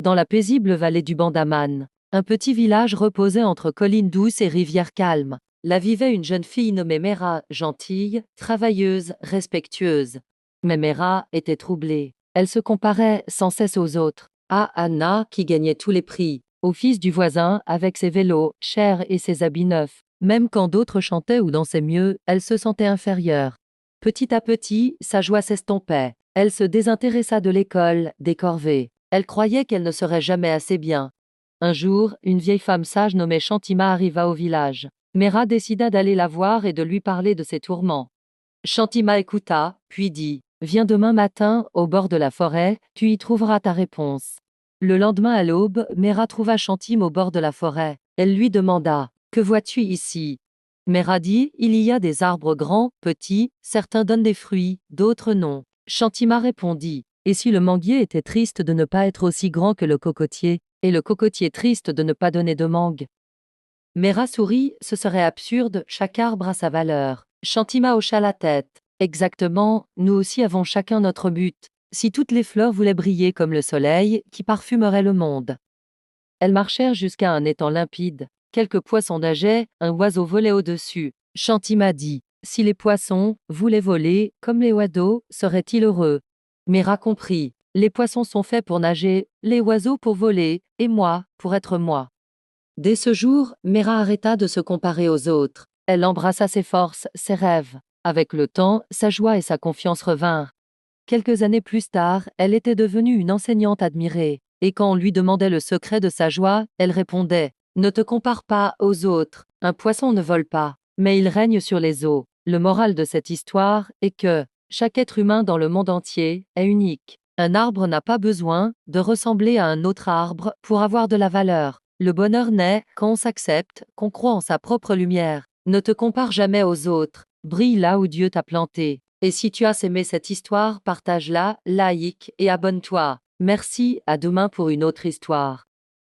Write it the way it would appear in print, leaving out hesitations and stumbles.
Dans la paisible vallée du Bandaman, un petit village reposait entre collines douces et rivières calmes. Là vivait une jeune fille nommée Mera, gentille, travailleuse, respectueuse. Mais Mera était troublée. Elle se comparait sans cesse aux autres. À Anna, qui gagnait tous les prix. Au fils du voisin, avec ses vélos, chers et ses habits neufs. Même quand d'autres chantaient ou dansaient mieux, elle se sentait inférieure. Petit à petit, sa joie s'estompait. Elle se désintéressa de l'école, des corvées. Elle croyait qu'elle ne serait jamais assez bien. Un jour, une vieille femme sage nommée Shantima arriva au village. Mera décida d'aller la voir et de lui parler de ses tourments. Shantima écouta, puis dit « Viens demain matin, au bord de la forêt, tu y trouveras ta réponse. » Le lendemain à l'aube, Mera trouva Shantim au bord de la forêt. Elle lui demanda « Que vois-tu ici ?» Mera dit « Il y a des arbres grands, petits, certains donnent des fruits, d'autres non. » Shantima répondit « Et si le manguier était triste de ne pas être aussi grand que le cocotier, et le cocotier triste de ne pas donner de mangue ?» Mera sourit, ce serait absurde, chaque arbre a sa valeur. Shantima hocha la tête. Exactement, nous aussi avons chacun notre but. Si toutes les fleurs voulaient briller comme le soleil, qui parfumerait le monde. Elles marchèrent jusqu'à un étang limpide. Quelques poissons nageaient, un oiseau volait au-dessus. Shantima dit « Si les poissons voulaient voler, comme les oiseaux, seraient-ils heureux ?» Mera comprit. Les poissons sont faits pour nager, les oiseaux pour voler, et moi, pour être moi. Dès ce jour, Mera arrêta de se comparer aux autres. Elle embrassa ses forces, ses rêves. Avec le temps, sa joie et sa confiance revinrent. Quelques années plus tard, elle était devenue une enseignante admirée. Et quand on lui demandait le secret de sa joie, elle répondait « Ne te compare pas aux autres. Un poisson ne vole pas, mais il règne sur les eaux. » Le moral de cette histoire est que chaque être humain dans le monde entier est unique. Un arbre n'a pas besoin de ressembler à un autre arbre pour avoir de la valeur. Le bonheur naît quand on s'accepte, qu'on croit en sa propre lumière. Ne te compare jamais aux autres. Brille là où Dieu t'a planté. Et si tu as aimé cette histoire, partage-la, like et abonne-toi. Merci, à demain pour une autre histoire.